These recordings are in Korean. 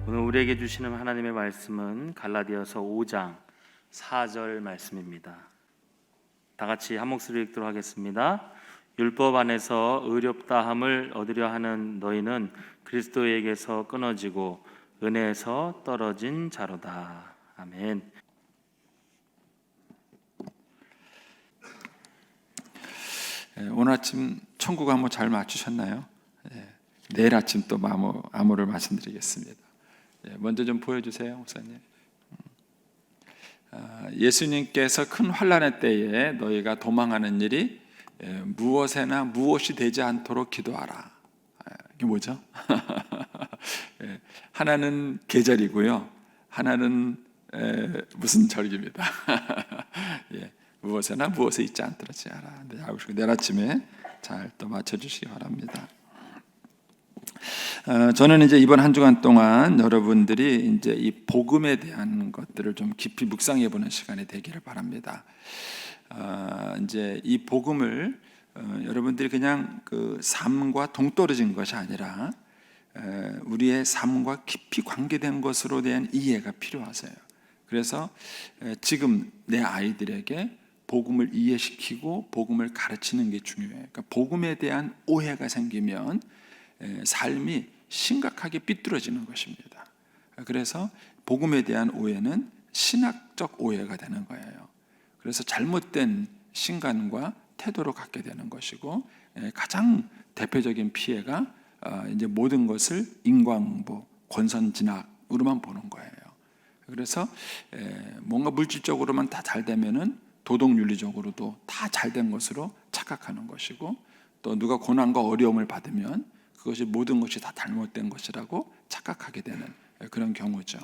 오늘 우리에게 주시는 하나님의 말씀은 갈라디아서 5장 4절 말씀입니다. 다 같이 한 목소리 읽도록 하겠습니다. 율법 안에서 의롭다함을 얻으려 하는 너희는 그리스도에게서 끊어지고 은혜에서 떨어진 자로다. 아멘. 오늘 아침 천국 안무 잘 맞추셨나요? 내일 아침 또 안무를 말씀드리겠습니다. 먼저 좀 보여주세요, 목사님. 예수님께서 큰 환난의 때에 너희가 도망하는 일이 무엇에나 무엇이 되지 않도록 기도하라. 이게 뭐죠? 하나는 계절이고요, 하나는 무슨 절기입니다. 무엇에나 무엇에 있지 않도록 하라. 내일 아침에 잘 또 맞춰주시기 바랍니다. 저는 이제 이번 한 주간 동안 여러분들이 이제 이 복음에 대한 것들을 좀 깊이 묵상해 보는 시간이 되기를 바랍니다. 이제 이 복음을 여러분들이 그냥 그 삶과 동떨어진 것이 아니라 우리의 삶과 깊이 관계된 것으로 대한 이해가 필요하세요. 그래서 지금 내 아이들에게 복음을 이해시키고 복음을 가르치는 게 중요해요. 그러니까 복음에 대한 오해가 생기면 삶이 심각하게 삐뚤어지는 것입니다. 그래서 복음에 대한 오해는 신학적 오해가 되는 거예요. 그래서 잘못된 신간과 태도로 갖게 되는 것이고, 가장 대표적인 피해가 이제 모든 것을 인과응보, 권선진학으로만 보는 거예요. 그래서 뭔가 물질적으로만 다 잘 되면은 도덕윤리적으로도 다 잘된 것으로 착각하는 것이고, 또 누가 고난과 어려움을 받으면 그것이 모든 것이 다 잘못된 것이라고 착각하게 되는 그런 경우죠.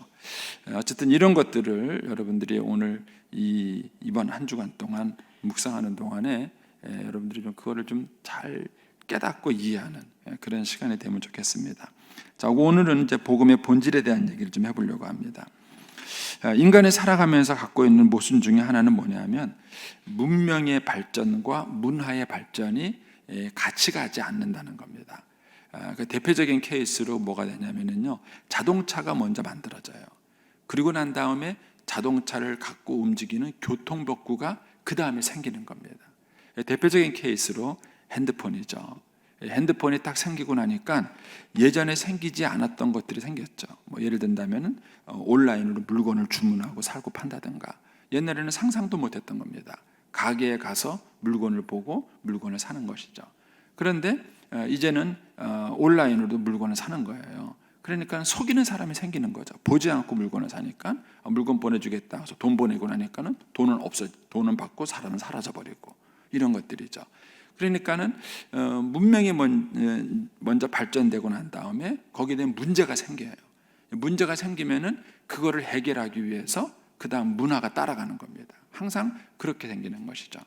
어쨌든 이런 것들을 여러분들이 오늘 이번 한 주간 동안 묵상하는 동안에 여러분들이 좀 그거를 좀 잘 깨닫고 이해하는 그런 시간이 되면 좋겠습니다. 자, 오늘은 이제 복음의 본질에 대한 얘기를 좀 해보려고 합니다. 인간이 살아가면서 갖고 있는 모순 중에 하나는 뭐냐면, 문명의 발전과 문화의 발전이 같이 가지 않는다는 겁니다. 그 대표적인 케이스로 뭐가 되냐면요, 자동차가 먼저 만들어져요. 그리고 난 다음에 자동차를 갖고 움직이는 교통법구가 그 다음에 생기는 겁니다. 대표적인 케이스로 핸드폰이죠. 핸드폰이 딱 생기고 나니까 예전에 생기지 않았던 것들이 생겼죠. 예를 든다면 온라인으로 물건을 주문하고 사고 판다든가, 옛날에는 상상도 못했던 겁니다. 가게에 가서 물건을 보고 물건을 사는 것이죠. 그런데 이제는 온라인으로도 물건을 사는 거예요. 그러니까 속이는 사람이 생기는 거죠. 보지 않고 물건을 사니까 물건 보내주겠다 해서 돈 보내고 나니까는 돈은 받고 사람은 사라져버리고, 이런 것들이죠. 그러니까는 문명이 먼저 발전되고 난 다음에 거기에 대한 문제가 생겨요. 문제가 생기면은 그거를 해결하기 위해서 그 다음 문화가 따라가는 겁니다. 항상 그렇게 생기는 것이죠.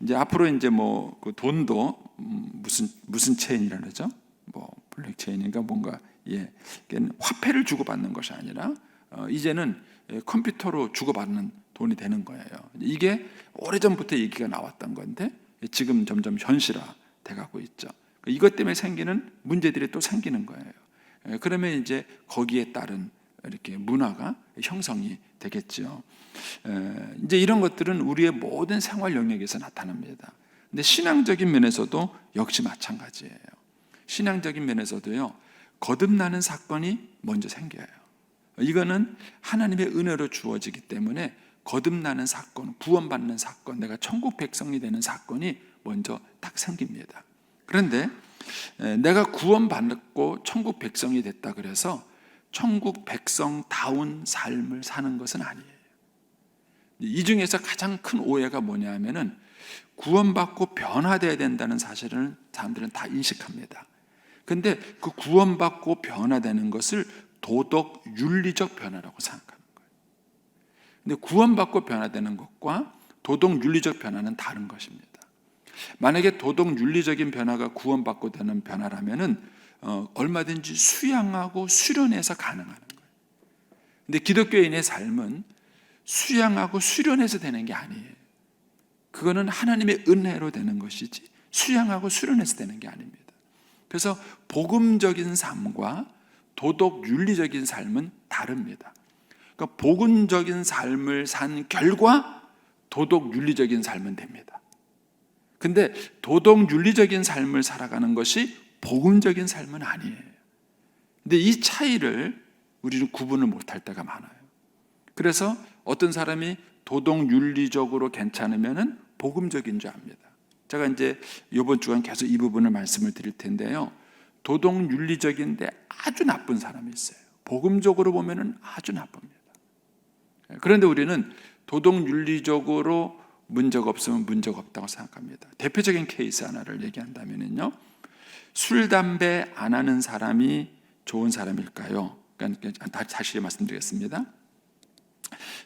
이제 앞으로 이제 그 돈도 무슨 체인이라 그러죠? 블랙 체인인가 뭔가, 화폐를 주고받는 것이 아니라 이제는 컴퓨터로 주고받는 돈이 되는 거예요. 이게 오래전부터 얘기가 나왔던 건데 지금 점점 현실화 돼가고 있죠. 이것 때문에 생기는 문제들이 또 생기는 거예요. 그러면 이제 거기에 따른 이렇게 문화가 형성이 되겠죠. 이제 이런 것들은 우리의 모든 생활 영역에서 나타납니다. 근데 신앙적인 면에서도 역시 마찬가지예요. 신앙적인 면에서도요, 거듭나는 사건이 먼저 생겨요. 이거는 하나님의 은혜로 주어지기 때문에 거듭나는 사건, 구원받는 사건, 내가 천국 백성이 되는 사건이 먼저 딱 생깁니다. 그런데 내가 구원받고 천국 백성이 됐다 그래서 천국 백성다운 삶을 사는 것은 아니에요. 이 중에서 가장 큰 오해가 뭐냐면은, 구원받고 변화되어야 된다는 사실을 사람들은 다 인식합니다. 근데 그 구원받고 변화되는 것을 도덕 윤리적 변화라고 생각합니다. 근데 구원받고 변화되는 것과 도덕 윤리적 변화는 다른 것입니다. 만약에 도덕 윤리적인 변화가 구원받고 되는 변화라면은 얼마든지 수양하고 수련해서 가능한 거예요. 근데 기독교인의 삶은 수양하고 수련해서 되는 게 아니에요. 그거는 하나님의 은혜로 되는 것이지 수양하고 수련해서 되는 게 아닙니다. 그래서 복음적인 삶과 도덕 윤리적인 삶은 다릅니다. 그러니까 복음적인 삶을 산 결과 도덕 윤리적인 삶은 됩니다. 근데 도덕 윤리적인 삶을 살아가는 것이 복음적인 삶은 아니에요. 근데 이 차이를 우리는 구분을 못할 때가 많아요. 그래서 어떤 사람이 도덕 윤리적으로 괜찮으면은 복음적인 줄 압니다. 제가 이제 이번 주간 계속 이 부분을 말씀을 드릴 텐데요. 도덕 윤리적인데 아주 나쁜 사람이 있어요. 복음적으로 보면은 아주 나쁩니다. 그런데 우리는 도덕 윤리적으로 문제가 없으면 문제가 없다고 생각합니다. 대표적인 케이스 하나를 얘기한다면요, 술, 담배 안 하는 사람이 좋은 사람일까요? 그러니까 다시 말씀드리겠습니다.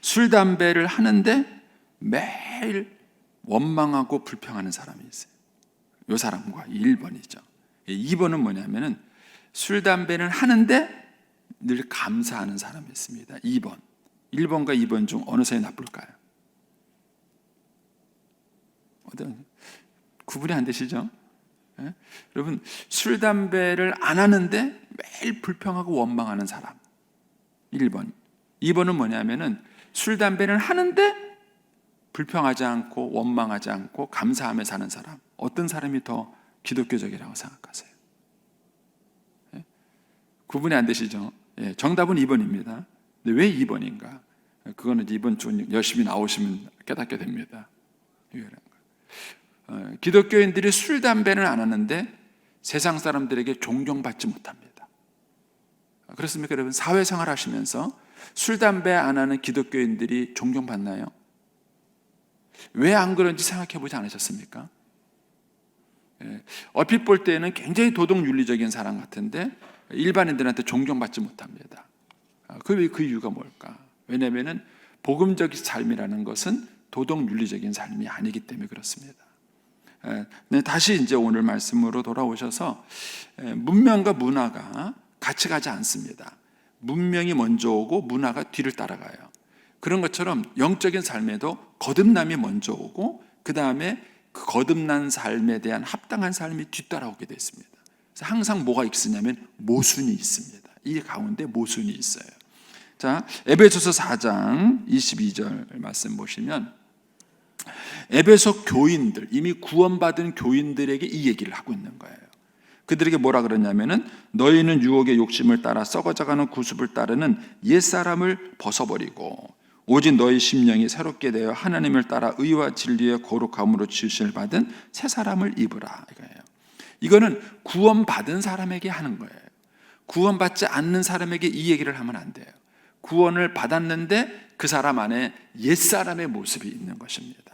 술, 담배를 하는데 매일 원망하고 불평하는 사람이 있어요. 이 사람과 1번이죠. 2번은 뭐냐면은 술, 담배는 하는데 늘 감사하는 사람이 있습니다. 2번. 1번과 2번 중 어느 사람이 나쁠까요? 구분이 안 되시죠? 예? 여러분, 술, 담배를 안 하는데 매일 불평하고 원망하는 사람 1번. 2번은 뭐냐면은 술, 담배는 하는데 불평하지 않고 원망하지 않고 감사하며 사는 사람. 어떤 사람이 더 기독교적이라고 생각하세요? 예? 구분이 안 되시죠? 예, 정답은 2번입니다. 근데 왜 2번인가? 그거는 이번 주 열심히 나오시면 깨닫게 됩니다. 기독교인들이 술, 담배는 안 하는데 세상 사람들에게 존경받지 못합니다. 그렇습니까, 여러분? 사회생활 하시면서 술, 담배 안 하는 기독교인들이 존경받나요? 왜 안 그런지 생각해 보지 않으셨습니까? 얼핏 볼 때는 굉장히 도덕 윤리적인 사람 같은데 일반인들한테 존경받지 못합니다. 그 이유가 뭘까? 왜냐하면 복음적 삶이라는 것은 도덕 윤리적인 삶이 아니기 때문에 그렇습니다. 네, 다시 이제 오늘 말씀으로 돌아오셔서 문명과 문화가 같이 가지 않습니다. 문명이 먼저 오고 문화가 뒤를 따라가요. 그런 것처럼 영적인 삶에도 거듭남이 먼저 오고 그 다음에 그 거듭난 삶에 대한 합당한 삶이 뒤따라오게 되어 있습니다. 그래서 항상 뭐가 있으냐면 모순이 있습니다. 이 가운데 모순이 있어요. 자, 에베소서 4장 22절 말씀 보시면 에베소 교인들, 이미 구원받은 교인들에게 이 얘기를 하고 있는 거예요. 그들에게 뭐라 그러냐면은 너희는 유혹의 욕심을 따라 썩어져가는 구습을 따르는 옛사람을 벗어버리고 오직 너희 심령이 새롭게 되어 하나님을 따라 의와 진리의 거룩함으로 지으심을 받은 새 사람을 입으라 이거예요. 이거는 구원받은 사람에게 하는 거예요. 구원받지 않는 사람에게 이 얘기를 하면 안 돼요. 구원을 받았는데 그 사람 안에 옛사람의 모습이 있는 것입니다.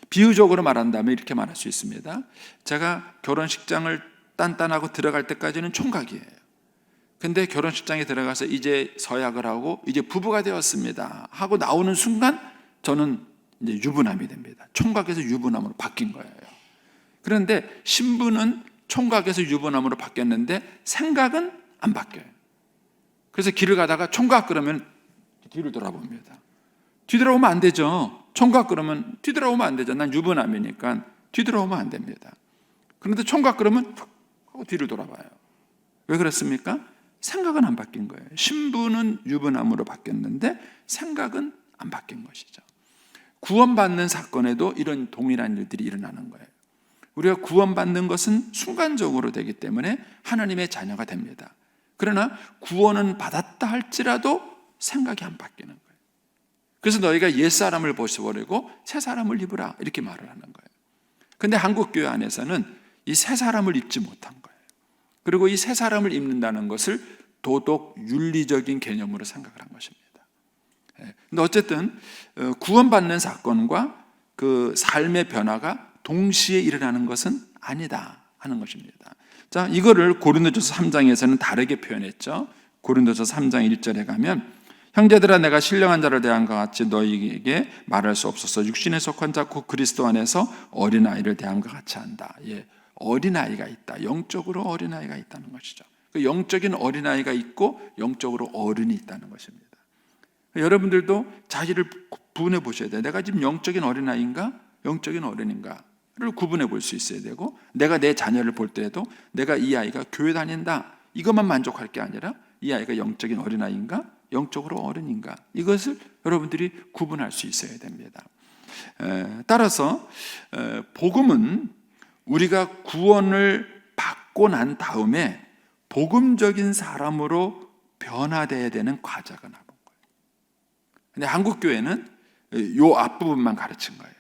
비유적으로 말한다면 이렇게 말할 수 있습니다. 제가 결혼식장을 딴딴하고 들어갈 때까지는 총각이에요. 근데 결혼식장에 들어가서 이제 서약을 하고 이제 부부가 되었습니다 하고 나오는 순간 저는 이제 유부남이 됩니다. 총각에서 유부남으로 바뀐 거예요. 그런데 신부는 총각에서 유부남으로 바뀌었는데 생각은 안 바뀌어요. 그래서 길을 가다가 총각 그러면 뒤를 돌아봅니다. 뒤돌아오면 안 되죠. 총각 그러면 뒤돌아오면 안 되죠. 난 유부남이니까 뒤돌아오면 안 됩니다. 그런데 총각 그러면 툭 하고 뒤를 돌아봐요. 왜 그렇습니까? 생각은 안 바뀐 거예요. 신부는 유부남으로 바뀌었는데 생각은 안 바뀐 것이죠. 구원받는 사건에도 이런 동일한 일들이 일어나는 거예요. 우리가 구원받는 것은 순간적으로 되기 때문에 하나님의 자녀가 됩니다. 그러나 구원은 받았다 할지라도 생각이 안 바뀌는 거예요. 그래서 너희가 옛사람을 벗어버리고 새사람을 입으라 이렇게 말을 하는 거예요. 그런데 한국교회 안에서는 이 새사람을 입지 못한 거예요. 그리고 이 새사람을 입는다는 것을 도덕 윤리적인 개념으로 생각을 한 것입니다. 그런데 어쨌든 구원받는 사건과 그 삶의 변화가 동시에 일어나는 것은 아니다 하는 것입니다. 자, 이거를 고린도전서 3장에서는 다르게 표현했죠. 고린도전서 3장 1절에 가면 형제들아 내가 신령한 자를 대한 것 같이 너희에게 말할 수 없어서 육신에 속한 자 곧 그리스도 안에서 어린아이를 대한 것 같이 한다. 예, 어린아이가 있다. 영적으로 어린아이가 있다는 것이죠. 그 영적인 어린아이가 있고 영적으로 어른이 있다는 것입니다. 여러분들도 자기를 구분해 보셔야 돼요. 내가 지금 영적인 어린아이인가 영적인 어른인가를 구분해 볼 수 있어야 되고 내가 내 자녀를 볼 때에도 내가 이 아이가 교회 다닌다 이것만 만족할 게 아니라 이 아이가 영적인 어린아이인가 영적으로 어른인가 이것을 여러분들이 구분할 수 있어야 됩니다. 따라서 복음은 우리가 구원을 받고 난 다음에 복음적인 사람으로 변화되어야 되는 과정을 하는 거예요. 근데 한국 교회는 요 앞부분만 가르친 거예요.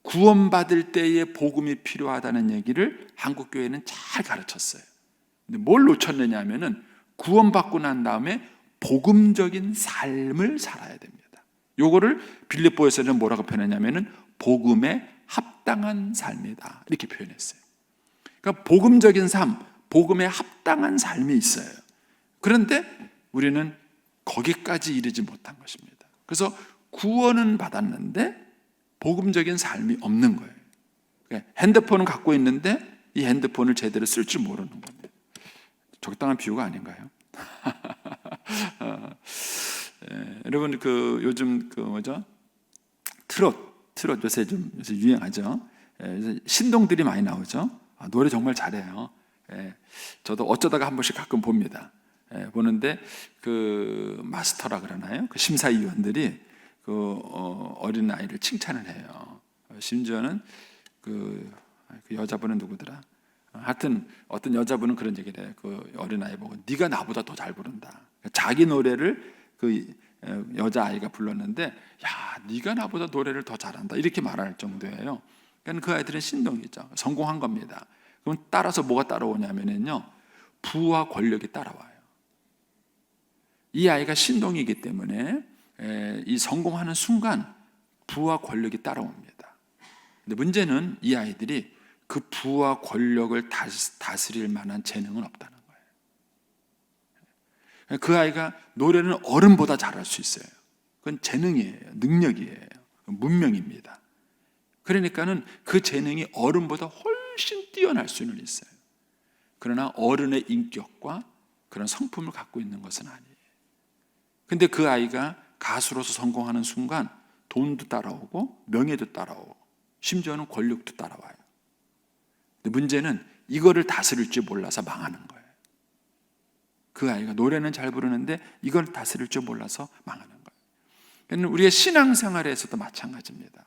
구원받을 때에 복음이 필요하다는 얘기를 한국 교회는 잘 가르쳤어요. 근데 뭘 놓쳤느냐 하면은 구원받고 난 다음에 복음적인 삶을 살아야 됩니다. 요거를 빌립보에서는 뭐라고 표현했냐면은 복음에 합당한 삶이다 이렇게 표현했어요. 그러니까 복음적인 삶, 복음에 합당한 삶이 있어요. 그런데 우리는 거기까지 이르지 못한 것입니다. 그래서 구원은 받았는데 복음적인 삶이 없는 거예요. 그러니까 핸드폰은 갖고 있는데 이 핸드폰을 제대로 쓸 줄 모르는 겁니다. 적당한 비유가 아닌가요? 여러분 요즘 트롯 요새 유행하죠. 신동들이 많이 나오죠. 노래 정말 잘해요. 저도 어쩌다가 한 번씩 가끔 봅니다. 보는데 그 마스터라 그러나요? 그 심사위원들이 어린 아이를 칭찬을 해요. 심지어는 그 여자분은 누구더라? 하여튼 어떤 여자분은 그런 얘기를 해요. 그 어린 아이 보고 네가 나보다 더 잘 부른다. 자기 노래를 그 여자 아이가 불렀는데 야 네가 나보다 노래를 더 잘한다 이렇게 말할 정도예요. 그러니까 그 아이들은 신동이죠. 성공한 겁니다. 그럼 따라서 뭐가 따라오냐면요, 부와 권력이 따라와요. 이 아이가 신동이기 때문에 이 성공하는 순간 부와 권력이 따라옵니다. 근데 문제는 이 아이들이 그 부와 권력을 다스릴 만한 재능은 없다는 거예요. 그 아이가 노래는 어른보다 잘할 수 있어요. 그건 재능이에요. 능력이에요. 문명입니다. 그러니까는 그 재능이 어른보다 훨씬 뛰어날 수는 있어요. 그러나 어른의 인격과 그런 성품을 갖고 있는 것은 아니에요. 근데 그 아이가 가수로서 성공하는 순간 돈도 따라오고 명예도 따라오고 심지어는 권력도 따라와요. 근데 문제는 이거를 다스릴 줄 몰라서 망하는 거예요. 그 아이가 노래는 잘 부르는데 이걸 다스릴 줄 몰라서 망하는 거예요. 그러니까 우리의 신앙생활에서도 마찬가지입니다.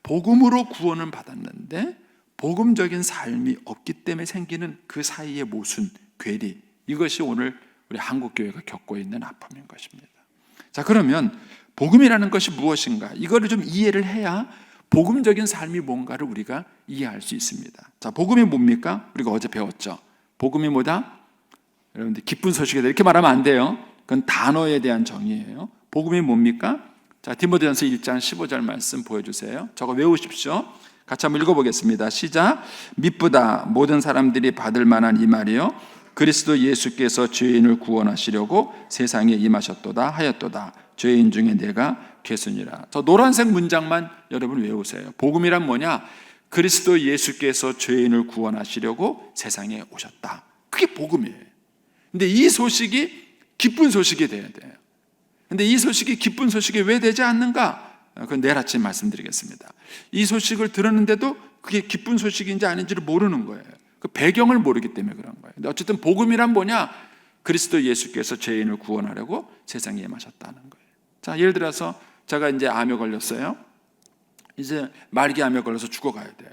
복음으로 구원을 받았는데 복음적인 삶이 없기 때문에 생기는 그 사이의 모순, 괴리, 이것이 오늘 우리 한국교회가 겪고 있는 아픔인 것입니다. 자, 그러면 복음이라는 것이 무엇인가? 이거를 좀 이해를 해야 복음적인 삶이 뭔가를 우리가 이해할 수 있습니다. 자, 복음이 뭡니까? 우리가 어제 배웠죠. 복음이 뭐다? 여러분들 기쁜 소식이다 이렇게 말하면 안 돼요. 그건 단어에 대한 정의예요. 복음이 뭡니까? 자, 디모데전서 1장 15절 말씀 보여주세요. 저거 외우십시오. 같이 한번 읽어보겠습니다. 시작. 미쁘다 모든 사람들이 받을 만한 이 말이요 그리스도 예수께서 죄인을 구원하시려고 세상에 임하셨도다 하였도다. 죄인 중에 내가 괴순이라. 저 노란색 문장만 여러분 외우세요. 복음이란 뭐냐? 그리스도 예수께서 죄인을 구원하시려고 세상에 오셨다. 그게 복음이에요. 근데 이 소식이 기쁜 소식이 돼야 돼요. 근데 이 소식이 기쁜 소식이 왜 되지 않는가? 그건 내일 아침 말씀드리겠습니다. 이 소식을 들었는데도 그게 기쁜 소식인지 아닌지를 모르는 거예요. 그 배경을 모르기 때문에 그런 거예요. 근데 어쨌든 복음이란 뭐냐? 그리스도 예수께서 죄인을 구원하려고 세상에 임하셨다는 거예요. 자, 예를 들어서 제가 이제 암에 걸렸어요. 이제 말기 암에 걸려서 죽어가야 돼요.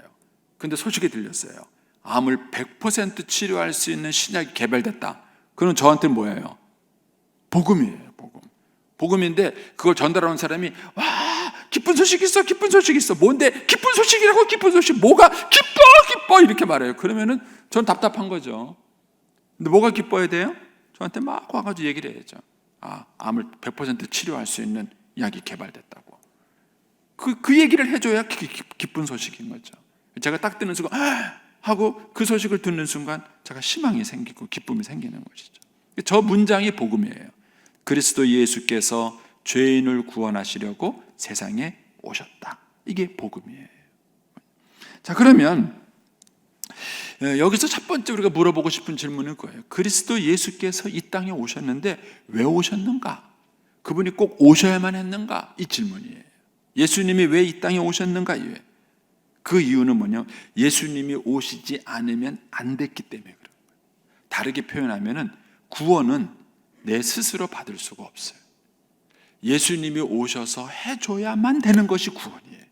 근데 소식이 들렸어요. 암을 100% 치료할 수 있는 신약이 개발됐다. 그건 저한테는 뭐예요? 복음이에요. 복음인데 그걸 전달하는 사람이 와 기쁜 소식 있어, 기쁜 소식 있어. 뭔데 기쁜 소식이라고? 기쁜 소식 뭐가 기뻐 이렇게 말해요. 그러면은 전 답답한 거죠. 근데 뭐가 기뻐야 돼요? 저한테 막 와가지고 얘기를 해야죠. 암을 100% 치료할 수 있는 약이 개발됐다고. 그 얘기를 해줘야 기쁜 소식인 거죠. 제가 딱 듣는 순간 하고 그 소식을 듣는 순간 제가 희망이 생기고 기쁨이 생기는 것이죠. 저 문장이 복음이에요. 그리스도 예수께서 죄인을 구원하시려고 세상에 오셨다. 이게 복음이에요. 자, 그러면 여기서 첫 번째 우리가 물어보고 싶은 질문은 그거예요. 그리스도 예수께서 이 땅에 오셨는데 왜 오셨는가? 그분이 꼭 오셔야만 했는가? 이 질문이에요. 예수님이 왜 이 땅에 오셨는가? 그 이유는 뭐냐? 예수님이 오시지 않으면 안 됐기 때문에 그런 거예요. 다르게 표현하면은 구원은 내 스스로 받을 수가 없어요. 예수님이 오셔서 해줘야만 되는 것이 구원이에요.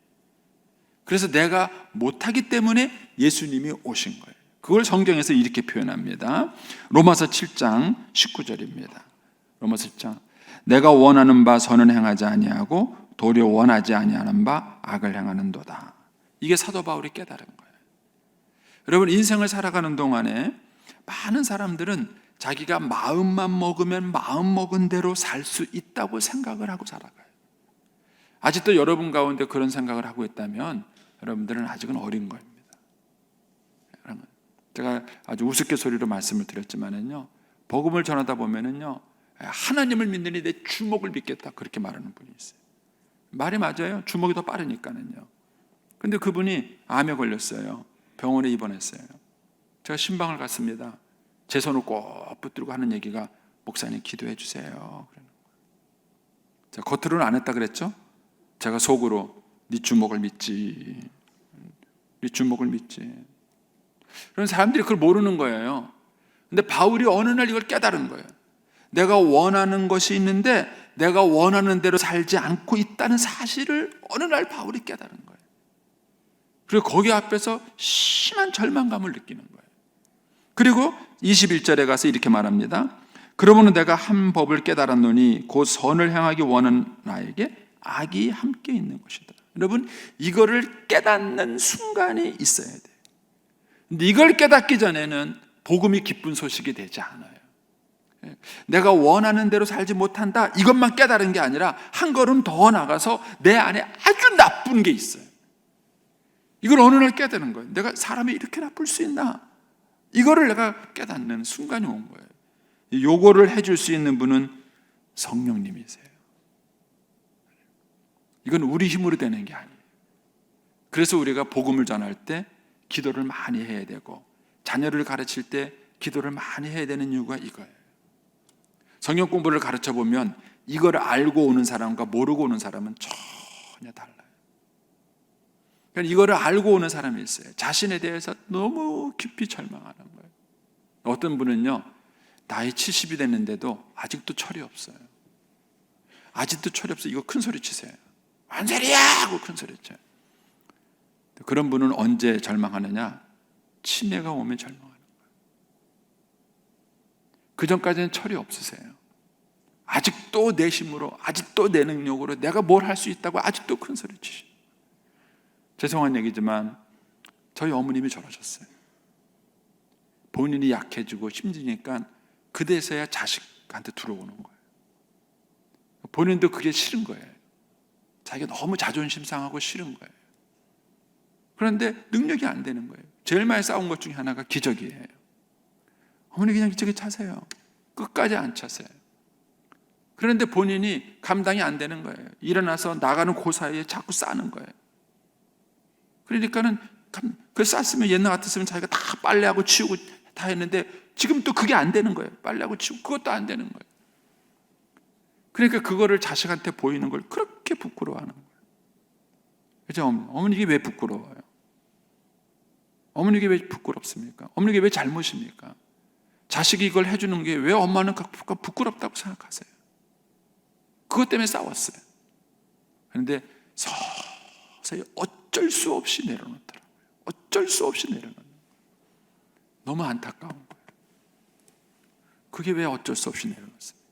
그래서 내가 못하기 때문에 예수님이 오신 거예요. 그걸 성경에서 이렇게 표현합니다. 로마서 7장 19절입니다. 로마서 7장 내가 원하는 바 선은 행하지 아니하고 도리어 원하지 아니하는 바 악을 행하는도다. 이게 사도 바울이 깨달은 거예요. 여러분, 인생을 살아가는 동안에 많은 사람들은 자기가 마음만 먹으면 마음 먹은 대로 살 수 있다고 생각을 하고 살아가요. 아직도 여러분 가운데 그런 생각을 하고 있다면 여러분들은 아직은 어린 겁니다. 제가 아주 우스갯소리로 말씀을 드렸지만은요, 복음을 전하다 보면은요, 하나님을 믿느니 내 주먹을 믿겠다 그렇게 말하는 분이 있어요. 말이 맞아요. 주먹이 더 빠르니까는요. 근데 그분이 암에 걸렸어요. 병원에 입원했어요. 제가 신방을 갔습니다. 제 손을 꼭 붙들고 하는 얘기가 목사님 기도해 주세요. 제가 겉으로는 안 했다 그랬죠? 제가 속으로 네 주먹을 믿지. 네 주먹을 믿지. 그런 사람들이 그걸 모르는 거예요. 근데 바울이 어느 날 이걸 깨달은 거예요. 내가 원하는 것이 있는데 내가 원하는 대로 살지 않고 있다는 사실을 어느 날 바울이 깨달은 거예요. 그리고 거기 앞에서 심한 절망감을 느끼는 거예요. 그리고 21절에 가서 이렇게 말합니다. 그러므로 내가 한 법을 깨달았노니 곧 선을 행하기 원하는 나에게 악이 함께 있는 것이다. 여러분, 이거를 깨닫는 순간이 있어야 돼요. 근데 이걸 깨닫기 전에는 복음이 기쁜 소식이 되지 않아요. 내가 원하는 대로 살지 못한다, 이것만 깨달은 게 아니라 한 걸음 더 나가서 내 안에 아주 나쁜 게 있어요. 이걸 어느 날 깨닫는 거예요. 내가 사람이 이렇게 나쁠 수 있나? 이거를 내가 깨닫는 순간이 온 거예요. 요거를 해줄 수 있는 분은 성령님이세요. 이건 우리 힘으로 되는 게 아니에요. 그래서 우리가 복음을 전할 때 기도를 많이 해야 되고, 자녀를 가르칠 때 기도를 많이 해야 되는 이유가 이거예요. 성경 공부를 가르쳐 보면 이걸 알고 오는 사람과 모르고 오는 사람은 전혀 달라요. 그러니까 이거를 알고 오는 사람이 있어요. 자신에 대해서 너무 깊이 절망하는 거예요. 어떤 분은요, 나이 70이 됐는데도 아직도 철이 없어요. 아직도 철이 없어. 이거 큰 소리 치세요. 뭔 소리야! 하고 큰 소리 쳐요. 그런 분은 언제 절망하느냐? 치매가 오면 절망하는 거예요. 그 전까지는 철이 없으세요. 아직도 내 힘으로, 아직도 내 능력으로 내가 뭘 할 수 있다고 아직도 큰 소리 치시죠. 죄송한 얘기지만 저희 어머님이 저러셨어요. 본인이 약해지고 힘드니까 그대서야 자식한테 들어오는 거예요. 본인도 그게 싫은 거예요. 자기가 너무 자존심 상하고 싫은 거예요. 그런데 능력이 안 되는 거예요. 제일 많이 싸운 것 중에 하나가 기저귀예요. 어머니 그냥 기저귀 차세요. 끝까지 안 차세요. 그런데 본인이 감당이 안 되는 거예요. 일어나서 나가는 그 사이에 자꾸 싸는 거예요. 그러니까는 그 쌌으면 옛날 같았으면 자기가 다 빨래하고 치우고 다 했는데 지금 또 그게 안 되는 거예요. 빨래하고 치우고 그것도 안 되는 거예요. 그러니까 그거를 자식한테 보이는 걸 그렇게 부끄러워하는 거예요. 그죠? 어머니 이게 왜 부끄러워요? 어머니 이게 왜 부끄럽습니까? 어머니 이게 왜 잘못입니까? 자식이 이걸 해주는 게 왜 엄마는 부끄럽다고 생각하세요? 그것 때문에 싸웠어요. 그런데 서서히 어쩔 수 없이 내려놓더라고요. 어쩔 수 없이 내려놓는 거예요. 너무 안타까운 거예요. 그게 왜 어쩔 수 없이 내려놓습니까?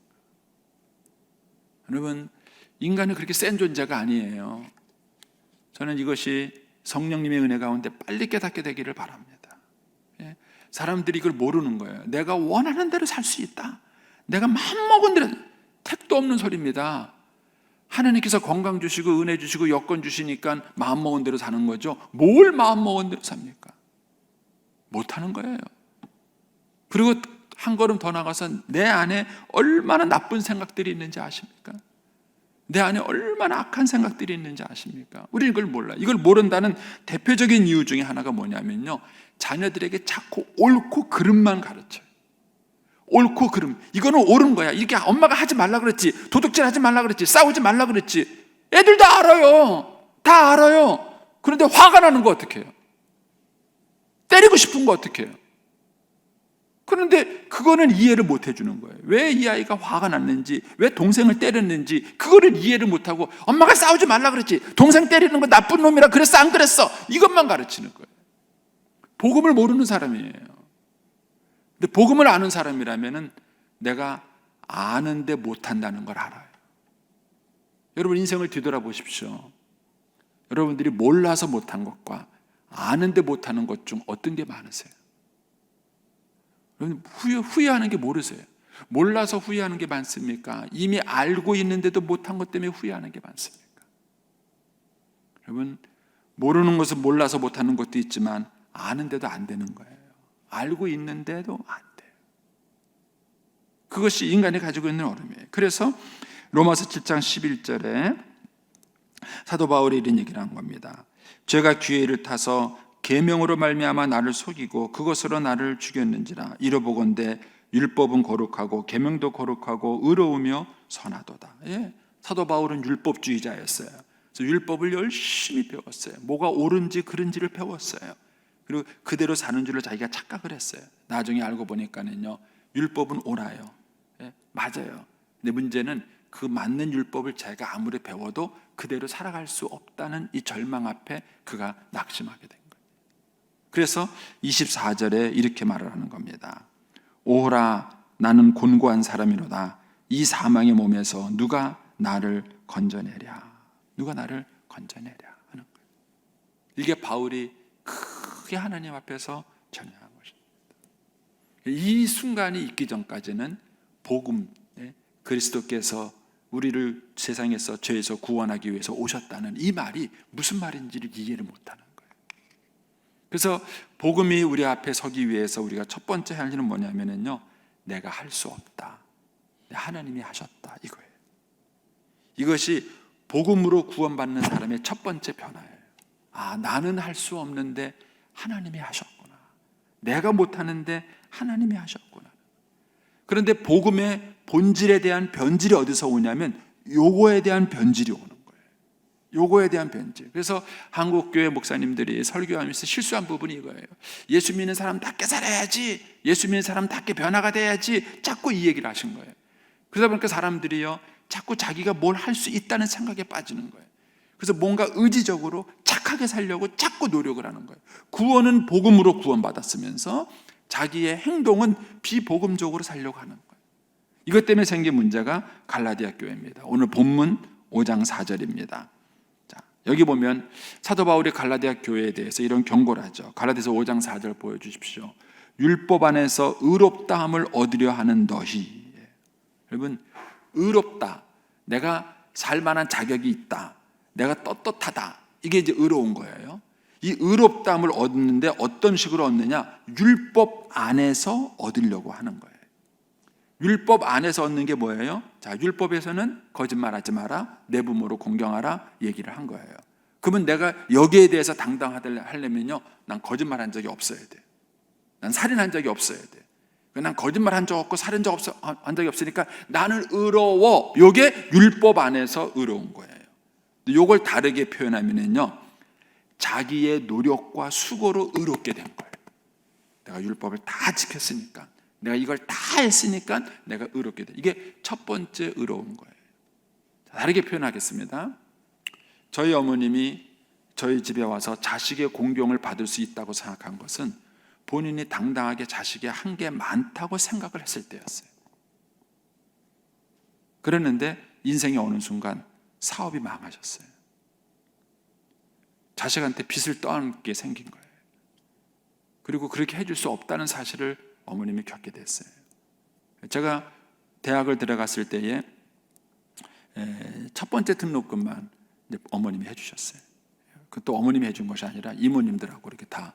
여러분, 인간은 그렇게 센 존재가 아니에요. 저는 이것이 성령님의 은혜 가운데 빨리 깨닫게 되기를 바랍니다. 사람들이 이걸 모르는 거예요. 내가 원하는 대로 살 수 있다. 내가 마음먹은 대로, 택도 없는 소리입니다. 하나님께서 건강 주시고 은혜 주시고 여건 주시니까 마음먹은 대로 사는 거죠. 뭘 마음먹은 대로 삽니까? 못하는 거예요. 그리고 한 걸음 더 나가서 내 안에 얼마나 나쁜 생각들이 있는지 아십니까? 내 안에 얼마나 악한 생각들이 있는지 아십니까? 우리는 이걸 몰라요. 이걸 모른다는 대표적인 이유 중에 하나가 뭐냐면요, 자녀들에게 자꾸 옳고 그름만 가르쳐요. 옳고 그름, 이거는 옳은 거야. 이렇게 엄마가 하지 말라 그랬지, 도둑질 하지 말라 그랬지, 싸우지 말라 그랬지. 애들 다 알아요. 다 알아요. 그런데 화가 나는 거 어떡해요? 때리고 싶은 거 어떡해요? 그런데 그거는 이해를 못 해주는 거예요. 왜 이 아이가 화가 났는지, 왜 동생을 때렸는지 그거를 이해를 못하고 엄마가 싸우지 말라 그랬지, 동생 때리는 거 나쁜 놈이라 그랬어 안 그랬어, 이것만 가르치는 거예요. 복음을 모르는 사람이에요. 근데 복음을 아는 사람이라면 내가 아는데 못한다는 걸 알아요. 여러분 인생을 뒤돌아보십시오. 여러분들이 몰라서 못한 것과 아는데 못하는 것 중 어떤 게 많으세요? 여러분 후회하는 게 모르세요? 몰라서 후회하는 게 많습니까? 이미 알고 있는데도 못한 것 때문에 후회하는 게 많습니까? 여러분 모르는 것은 몰라서 못하는 것도 있지만 아는데도 안 되는 거예요. 알고 있는데도 안 돼요. 그것이 인간이 가지고 있는 어려움이에요. 그래서 로마서 7장 11절에 사도 바울이 이런 얘기를 한 겁니다. 죄가 기회를 타서 계명으로 말미암아 나를 속이고 그것으로 나를 죽였는지라. 이러보건대 율법은 거룩하고 계명도 거룩하고 의로우며 선하도다. 예, 사도 바울은 율법주의자였어요. 그래서 율법을 열심히 배웠어요. 뭐가 옳은지 그른지를 배웠어요. 그리고 그대로 사는 줄로 자기가 착각을 했어요. 나중에 알고 보니까는요, 율법은 옳아요. 예, 맞아요. 근데 문제는 그 맞는 율법을 자기가 아무리 배워도 그대로 살아갈 수 없다는 이 절망 앞에 그가 낙심하게 된 거예요. 그래서 24절에 이렇게 말을 하는 겁니다. 오호라 나는 곤고한 사람이로다. 이 사망의 몸에서 누가 나를 건져내랴. 누가 나를 건져내랴 하는 거예요. 이게 바울이 크게 하나님 앞에서 전향한 것입니다. 이 순간이 있기 전까지는 복음, 그리스도께서 우리를 세상에서 죄에서 구원하기 위해서 오셨다는 이 말이 무슨 말인지를 이해를 못하는 거예요. 그래서 복음이 우리 앞에 서기 위해서 우리가 첫 번째 할 일은 뭐냐면요, 내가 할 수 없다, 하나님이 하셨다, 이거예요. 이것이 복음으로 구원받는 사람의 첫 번째 변화예요. 아, 나는 할 수 없는데 하나님이 하셨구나. 내가 못하는데 하나님이 하셨구나. 그런데 복음의 본질에 대한 변질이 어디서 오냐면 요거에 대한 변질이 오는 거예요. 요거에 대한 변질. 그래서 한국교회 목사님들이 설교하면서 실수한 부분이 이거예요. 예수 믿는 사람답게 살아야지, 예수 믿는 사람답게 변화가 돼야지, 자꾸 이 얘기를 하신 거예요. 그러다 보니까 사람들이요, 자꾸 자기가 뭘 할 수 있다는 생각에 빠지는 거예요. 그래서 뭔가 의지적으로 착하게 살려고 자꾸 노력을 하는 거예요. 구원은 복음으로 구원받았으면서 자기의 행동은 비복음적으로 살려고 하는 거예요. 이것 때문에 생긴 문제가 갈라디아 교회입니다. 오늘 본문 5장 4절입니다. 자, 여기 보면 사도 바울이 갈라디아 교회에 대해서 이런 경고를 하죠. 갈라디아서 5장 4절 보여주십시오. 율법 안에서 의롭다함을 얻으려 하는 너희. 여러분, 의롭다, 내가 살 만한 자격이 있다, 내가 떳떳하다, 이게 이제 의로운 거예요. 이 의롭다함을 얻는데 어떤 식으로 얻느냐? 율법 안에서 얻으려고 하는 거예요. 율법 안에서 얻는 게 뭐예요? 자, 율법에서는 거짓말하지 마라, 내 부모로 공경하라 얘기를 한 거예요. 그러면 내가 여기에 대해서 당당하려면요, 난 거짓말한 적이 없어야 돼. 난 살인한 적이 없어야 돼. 난 거짓말한 적 없고 살인 한 적이 없으니까 나는 의로워. 이게 율법 안에서 의로운 거예요. 이걸 다르게 표현하면요, 자기의 노력과 수고로 의롭게 된 거예요. 내가 율법을 다 지켰으니까, 내가 이걸 다 했으니까 내가 의롭게 돼. 이게 첫 번째 의로운 거예요. 다르게 표현하겠습니다. 저희 어머님이 저희 집에 와서 자식의 공경을 받을 수 있다고 생각한 것은 본인이 당당하게 자식의 한 게 많다고 생각을 했을 때였어요. 그랬는데 인생의 어느 순간 사업이 망하셨어요. 자식한테 빚을 떠안게 생긴 거예요. 그리고 그렇게 해줄 수 없다는 사실을 어머님이 겪게 됐어요. 제가 대학을 들어갔을 때에 첫 번째 등록금만 어머님이 해주셨어요. 그것도 어머님이 해준 것이 아니라 이모님들하고 이렇게 다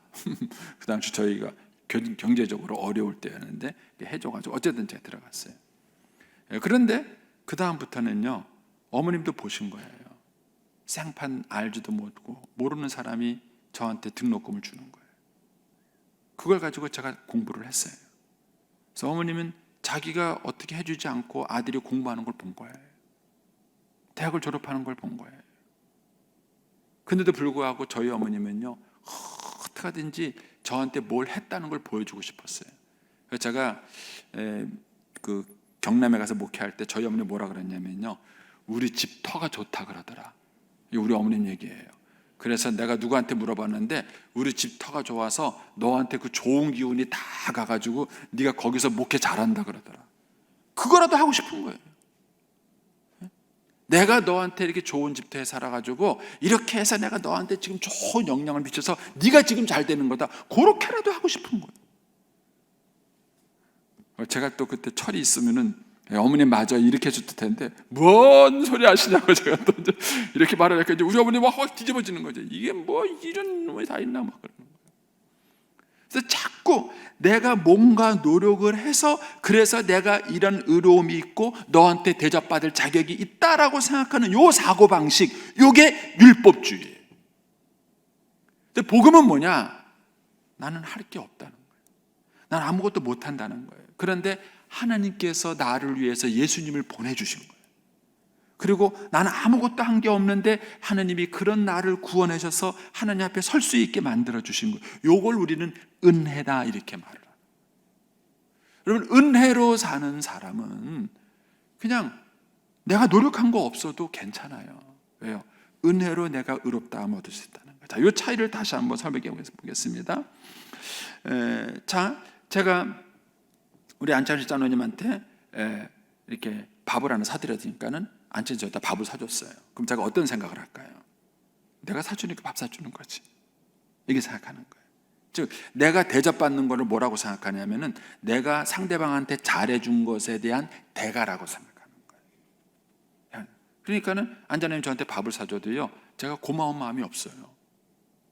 그 당시 저희가 경제적으로 어려울 때였는데 해줘가지고 어쨌든 제가 들어갔어요. 그런데 그 다음부터는요, 어머님도 보신 거예요. 생판 알지도 못하고 모르는 사람이 저한테 등록금을 주는 거예요. 그걸 가지고 제가 공부를 했어요. 그래서 어머님은 자기가 어떻게 해주지 않고 아들이 공부하는 걸 본 거예요. 대학을 졸업하는 걸 본 거예요. 근데도 불구하고 저희 어머님은요, 어떻게든지 저한테 뭘 했다는 걸 보여주고 싶었어요. 제가 그 경남에 가서 목회할 때 저희 어머니 뭐라 그랬냐면요, 우리 집 터가 좋다 그러더라. 이게 우리 어머님 얘기예요. 그래서 내가 누구한테 물어봤는데 우리 집 터가 좋아서 너한테 그 좋은 기운이 다 가가지고 네가 거기서 목회 잘한다 그러더라. 그거라도 하고 싶은 거예요. 내가 너한테 이렇게 좋은 집터에 살아가지고 이렇게 해서 내가 너한테 지금 좋은 영향을 미쳐서 네가 지금 잘 되는 거다. 그렇게라도 하고 싶은 거예요. 제가 또 그때 철이 있으면은 어머님 맞아 이렇게 해줬을 텐데 뭔 소리 하시냐고 제가 또 이렇게 말을 하니까 우리 어머니가 확 뒤집어지는 거죠. 이게 뭐 이런 놈이 다 있나 막 그러는 거예요. 그래서 자꾸 내가 뭔가 노력을 해서 그래서 내가 이런 의로움이 있고 너한테 대접받을 자격이 있다라고 생각하는 요 사고방식, 요게 율법주의예요. 근데 복음은 뭐냐? 나는 할 게 없다는 거예요. 난 아무것도 못한다는 거예요. 그런데 하나님께서 나를 위해서 예수님을 보내주신 거예요. 그리고 나는 아무것도 한 게 없는데 하나님이 그런 나를 구원하셔서 하나님 앞에 설 수 있게 만들어 주신 거예요. 요걸 우리는 은혜다 이렇게 말을 해요. 여러분, 은혜로 사는 사람은 그냥 내가 노력한 거 없어도 괜찮아요. 왜요? 은혜로 내가 의롭다함을 얻을 수 있다는 거예요. 자, 이 차이를 다시 한번 설명해 보겠습니다. 자, 제가 우리 안찬식 장로님한테 이렇게 밥을 하나 사드렸으니까는 안찬식 저한테 밥을 사줬어요. 그럼 제가 어떤 생각을 할까요? 내가 사주니까 밥 사주는 거지. 이렇게 생각하는 거예요. 즉 내가 대접받는 거를 뭐라고 생각하냐면은 내가 상대방한테 잘해준 것에 대한 대가라고 생각하는 거예요. 그러니까는 안자님 저한테 밥을 사줘도요, 제가 고마운 마음이 없어요.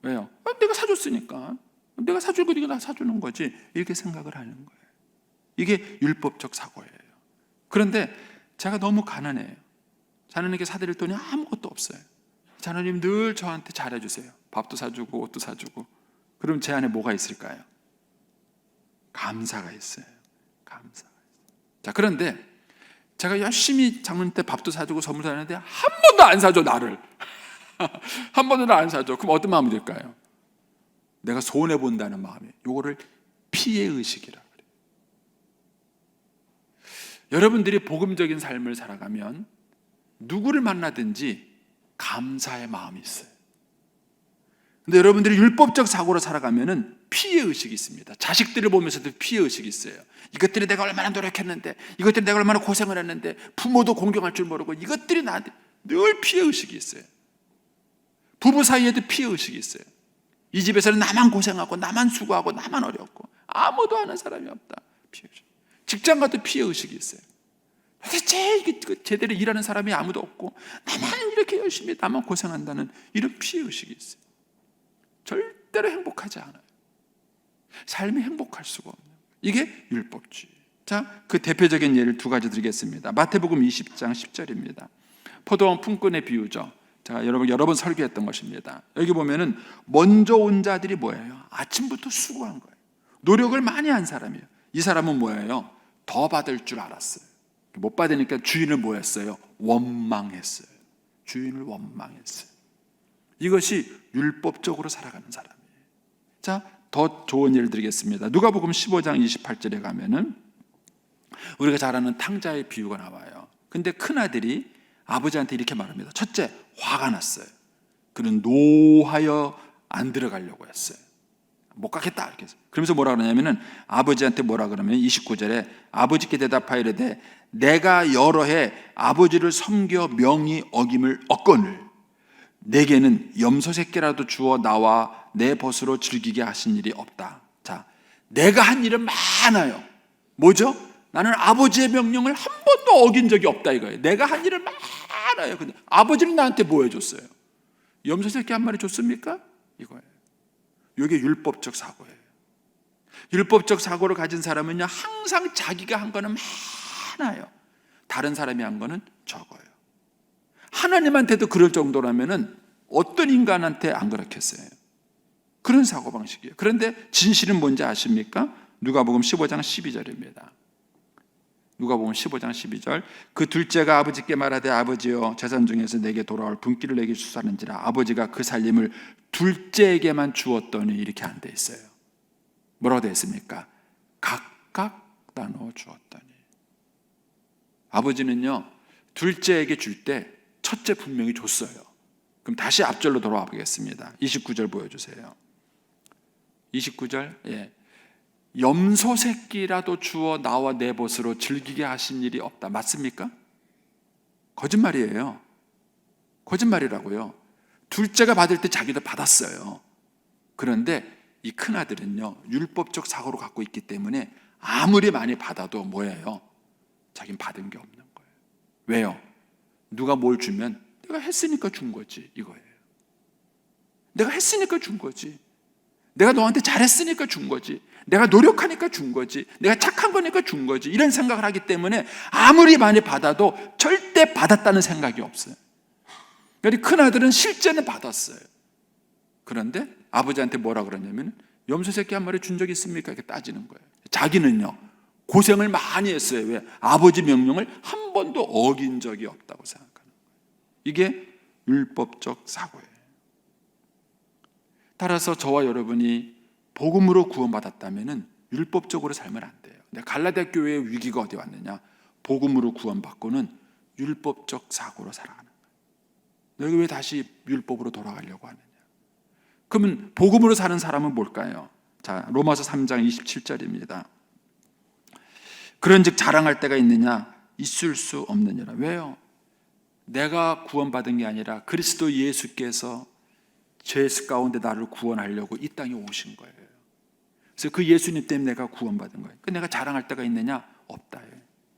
왜요? 내가 사줬으니까. 내가 사줄 거니까 나 사주는 거지. 이렇게 생각을 하는 거예요. 이게 율법적 사고예요. 그런데 제가 너무 가난해요. 자녀님께 사드릴 돈이 아무것도 없어요. 자녀님 늘 저한테 잘해주세요. 밥도 사주고 옷도 사주고. 그럼 제 안에 뭐가 있을까요? 감사가 있어요. 감사가 있어요. 자, 그런데 제가 열심히 장모님 때 밥도 사주고 선물 사는데 한 번도 안 사줘, 나를. 한 번도 안 사줘. 그럼 어떤 마음이 들까요? 내가 손해본다는 마음이. 요거를 피해의식이라 그래요. 여러분들이 복음적인 삶을 살아가면 누구를 만나든지 감사의 마음이 있어요. 근데 여러분들이 율법적 사고로 살아가면은 피해의식이 있습니다. 자식들을 보면서도 피해의식이 있어요. 이것들이 내가 얼마나 노력했는데, 이것들이 내가 얼마나 고생을 했는데, 부모도 공경할 줄 모르고 이것들이 나한테 늘 피해의식이 있어요. 부부 사이에도 피해의식이 있어요. 이 집에서는 나만 고생하고 나만 수고하고 나만 어렵고 아무도 아는 사람이 없다. 피해의식. 직장 가도 피해의식이 있어요. 도대체 제대로 일하는 사람이 아무도 없고 나만 이렇게 열심히 나만 고생한다는 이런 피해의식이 있어요. 절대로 행복하지 않아요. 삶이 행복할 수가 없는 거예요. 이게 율법주의. 자, 그 대표적인 예를 두 가지 드리겠습니다. 마태복음 20장 10절입니다. 포도원 품꾼의 비유죠. 제가 여러 번 설교했던 것입니다. 여기 보면은 먼저 온 자들이 뭐예요? 아침부터 수고한 거예요. 노력을 많이 한 사람이에요. 이 사람은 뭐예요? 더 받을 줄 알았어요. 못 받으니까 주인을 뭐 했어요? 원망했어요. 주인을 원망했어요. 이것이 율법적으로 살아가는 사람이에요. 자, 더 좋은 예를 드리겠습니다. 누가복음 15장 28절에 가면은 우리가 잘 아는 탕자의 비유가 나와요. 근데 큰아들이 아버지한테 이렇게 말합니다. 첫째, 화가 났어요. 그는 노하여 안 들어가려고 했어요. 못 가겠다 이렇게 해서. 그러면서 뭐라 그러냐면은 아버지한테 뭐라 그러면 29절에 아버지께 대답하여 이르되 내가 여러 해 아버지를 섬겨 명히 어김을 얻거늘 내게는 염소 새끼라도 주어 나와 내 벗으로 즐기게 하신 일이 없다. 자, 내가 한 일은 많아요. 뭐죠? 나는 아버지의 명령을 한 번도 어긴 적이 없다 이거예요. 내가 한 일은 많아요. 근데 아버지는 나한테 뭐 해줬어요? 염소 새끼 한 마리 줬습니까? 이거예요. 이게 율법적 사고예요. 율법적 사고를 가진 사람은요, 항상 자기가 한 거는 많아요. 다른 사람이 한 거는 적어요. 하나님한테도 그럴 정도라면은 어떤 인간한테 안 그렇겠어요? 그런 사고방식이에요. 그런데 진실은 뭔지 아십니까? 누가복음 15장 12절입니다. 누가복음 15장 12절. 그 둘째가 아버지께 말하되 아버지여 재산 중에서 내게 돌아올 분기를 내게 주사는지라 아버지가 그 살림을 둘째에게만 주었더니 이렇게 안 돼 있어요. 뭐라고 되어 있습니까? 각 각각 나누어 주었더니. 아버지는요, 둘째에게 줄 때 첫째 분명히 줬어요. 그럼 다시 앞절로 돌아와 보겠습니다. 29절 보여주세요. 29절, 염소 새끼라도 주어 나와 내 벗으로 즐기게 하신 일이 없다. 맞습니까? 거짓말이에요. 거짓말이라고요. 둘째가 받을 때 자기도 받았어요. 그런데 이 큰아들은요, 율법적 사고로 갖고 있기 때문에 아무리 많이 받아도 뭐예요? 자기는 받은 게 없는 거예요. 왜요? 누가 뭘 주면 내가 했으니까 준 거지, 이거예요. 내가 했으니까 준 거지. 내가 너한테 잘했으니까 준 거지. 내가 노력하니까 준 거지. 내가 착한 거니까 준 거지. 이런 생각을 하기 때문에 아무리 많이 받아도 절대 받았다는 생각이 없어요. 그러니까 큰아들은 실제는 받았어요. 그런데 아버지한테 뭐라 그러냐면, 염소 새끼 한 마리 준 적 있습니까? 이렇게 따지는 거예요. 자기는요, 고생을 많이 했어요. 왜? 아버지 명령을 한 번도 어긴 적이 없다고 생각하는 거예요. 이게 율법적 사고예요. 따라서 저와 여러분이 복음으로 구원받았다면 율법적으로 살면 안 돼요. 근데 갈라디아 교회의 위기가 어디 왔느냐? 복음으로 구원받고는 율법적 사고로 살아가는 거예요. 너희가 왜 다시 율법으로 돌아가려고 하느냐? 그러면 복음으로 사는 사람은 뭘까요? 자, 로마서 3장 27절입니다. 그런즉 자랑할 때가 있느냐? 있을 수 없느니라. 왜요? 내가 구원받은 게 아니라 그리스도 예수께서 죄 가운데 나를 구원하려고 이 땅에 오신 거예요. 그래서 그 예수님 때문에 내가 구원받은 거예요. 내가 자랑할 때가 있느냐? 없다.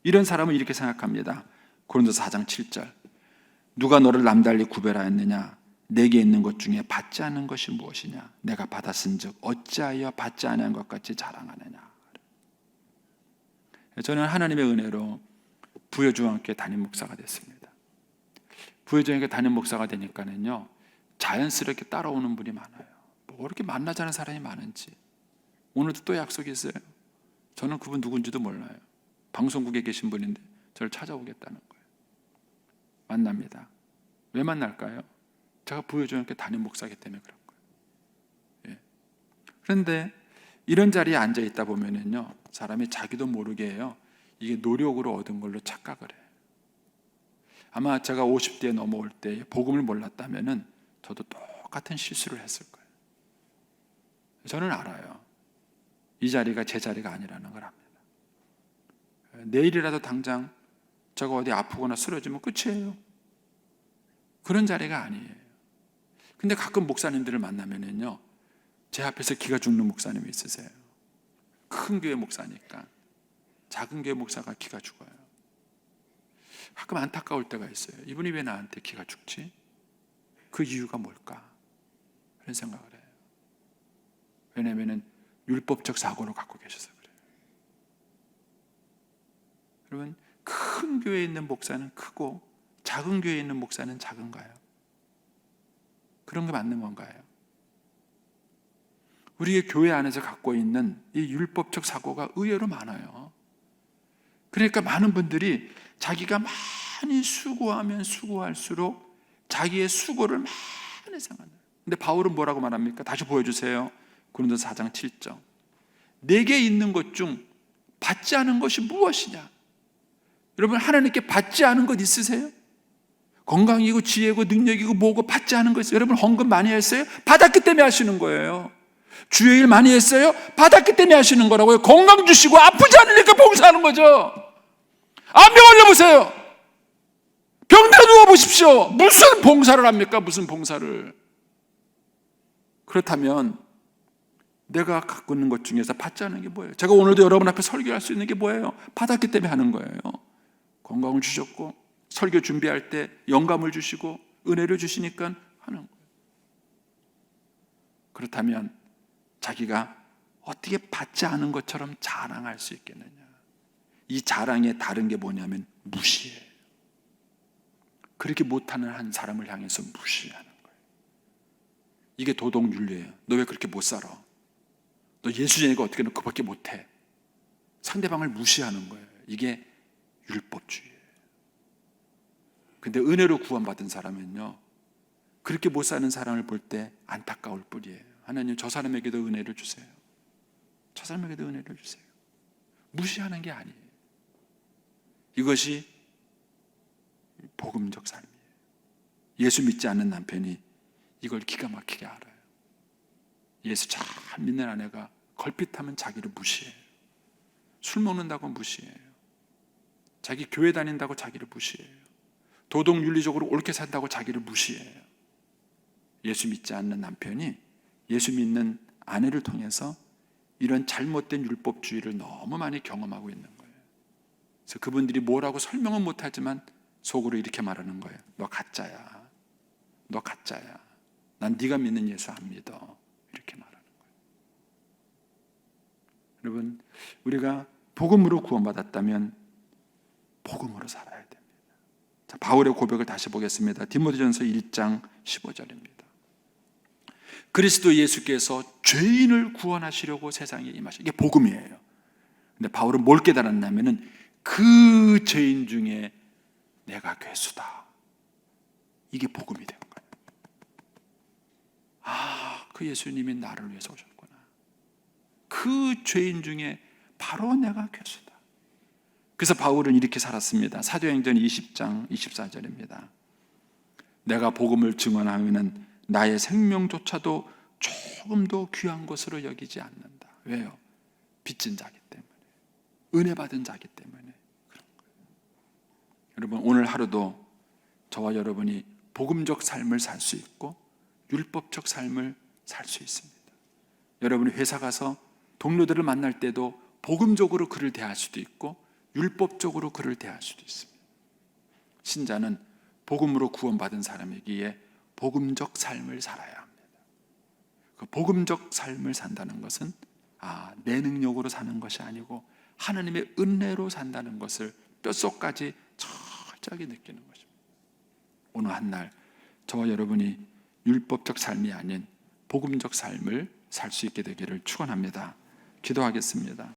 이런 사람은 이렇게 생각합니다. 고린도서 4장 7절. 누가 너를 남달리 구별하였느냐? 내게 있는 것 중에 받지 않은 것이 무엇이냐? 내가 받았은즉 어찌하여 받지 않은 것 같이 자랑하느냐? 저는 하나님의 은혜로 부여중앙교회 담임 목사가 됐습니다. 부여중앙교회 담임 목사가 되니까는요, 자연스럽게 따라오는 분이 많아요. 뭐 이렇게 만나자는 사람이 많은지. 오늘도 또 약속이 있어요. 저는 그분 누군지도 몰라요. 방송국에 계신 분인데 저를 찾아오겠다는 거예요. 만납니다. 왜 만날까요? 제가 부여중앙교회 담임 목사이기 때문에 그런 거예요. 그런데 이런 자리에 앉아 있다 보면은요, 사람이 자기도 모르게 해요. 이게 노력으로 얻은 걸로 착각을 해요. 아마 제가 50대에 넘어올 때 복음을 몰랐다면은 저도 똑같은 실수를 했을 거예요. 저는 알아요. 이 자리가 제 자리가 아니라는 걸 압니다. 내일이라도 당장 제가 어디 아프거나 쓰러지면 끝이에요. 그런 자리가 아니에요. 근데 가끔 목사님들을 만나면은요, 제 앞에서 기가 죽는 목사님이 있으세요. 큰 교회 목사니까. 작은 교회 목사가 기가 죽어요. 가끔 안타까울 때가 있어요. 이분이 왜 나한테 기가 죽지? 그 이유가 뭘까? 그런 생각을 해요. 왜냐하면 율법적 사고를 갖고 계셔서 그래요. 여러분, 큰 교회에 있는 목사는 크고 작은 교회에 있는 목사는 작은가요? 그런 게 맞는 건가요? 우리의 교회 안에서 갖고 있는 이 율법적 사고가 의외로 많아요. 그러니까 많은 분들이 자기가 많이 수고하면 수고할수록 자기의 수고를 많이 생각해요. 근데 바울은 뭐라고 말합니까? 다시 보여주세요. 고린도서 4장 7절. 내게 있는 것 중 받지 않은 것이 무엇이냐? 여러분, 하나님께 받지 않은 것 있으세요? 건강이고 지혜고 능력이고 뭐고 받지 않은 것 있어요? 여러분, 헌금 많이 했어요? 받았기 때문에 하시는 거예요. 주의 일 많이 했어요? 받았기 때문에 하시는 거라고요. 건강 주시고 아프지 않으니까 봉사하는 거죠. 암병 올려보세요. 병들어 누워보십시오. 무슨 봉사를 합니까? 무슨 봉사를. 그렇다면 내가 갖고 있는 것 중에서 받지 않은 게 뭐예요? 제가 오늘도 여러분 앞에 설교할 수 있는 게 뭐예요? 받았기 때문에 하는 거예요. 건강을 주셨고 설교 준비할 때 영감을 주시고 은혜를 주시니까 하는 거예요. 그렇다면 자기가 어떻게 받지 않은 것처럼 자랑할 수 있겠느냐? 이 자랑의 다른 게 뭐냐면 무시예요. 그렇게 못하는 한 사람을 향해서 무시하는 거예요. 이게 도덕윤리예요. 너 왜 그렇게 못 살아? 너 예수쟁이가 어떻게 너 그밖에 못해? 상대방을 무시하는 거예요. 이게 율법주의예요. 근데 은혜로 구원받은 사람은요, 그렇게 못 사는 사람을 볼 때 안타까울 뿐이에요. 하나님, 저 사람에게도 은혜를 주세요. 저 사람에게도 은혜를 주세요. 무시하는 게 아니에요. 이것이 복음적 삶이에요. 예수 믿지 않는 남편이 이걸 기가 막히게 알아요. 예수 잘 믿는 아내가 걸핏하면 자기를 무시해요. 술 먹는다고 무시해요. 자기 교회 다닌다고 자기를 무시해요. 도덕윤리적으로 옳게 산다고 자기를 무시해요. 예수 믿지 않는 남편이 예수 믿는 아내를 통해서 이런 잘못된 율법주의를 너무 많이 경험하고 있는 거예요. 그래서 그분들이 뭐라고 설명은 못하지만 속으로 이렇게 말하는 거예요. 너 가짜야. 너 가짜야. 난 네가 믿는 예수 안 믿어. 이렇게 말하는 거예요. 여러분, 우리가 복음으로 구원받았다면 복음으로 살아야 됩니다. 자, 바울의 고백을 다시 보겠습니다. 디모데전서 1장 15절입니다. 그리스도 예수께서 죄인을 구원하시려고 세상에 임하셨다. 이게 복음이에요. 근데 바울은 뭘 깨달았냐면은 그 죄인 중에 내가 괴수다. 이게 복음이 된 거예요. 아, 그 예수님이 나를 위해서 오셨구나. 그 죄인 중에 바로 내가 괴수다. 그래서 바울은 이렇게 살았습니다. 사도행전 20장 24절입니다. 내가 복음을 증언하면은 나의 생명조차도 조금도 귀한 것으로 여기지 않는다. 왜요? 빚진 자기 때문에, 은혜 받은 자기 때문에 그런 거예요. 여러분, 오늘 하루도 저와 여러분이 복음적 삶을 살 수 있고 율법적 삶을 살 수 있습니다. 여러분이 회사 가서 동료들을 만날 때도 복음적으로 그를 대할 수도 있고 율법적으로 그를 대할 수도 있습니다. 신자는 복음으로 구원받은 사람이기에 복음적 삶을 살아야 합니다. 그 복음적 삶을 산다는 것은 내 능력으로 사는 것이 아니고 하나님의 은혜로 산다는 것을 뼛속까지 철저하게 느끼는 것입니다. 오늘 한 날 저와 여러분이 율법적 삶이 아닌 복음적 삶을 살 수 있게 되기를 축원합니다. 기도하겠습니다.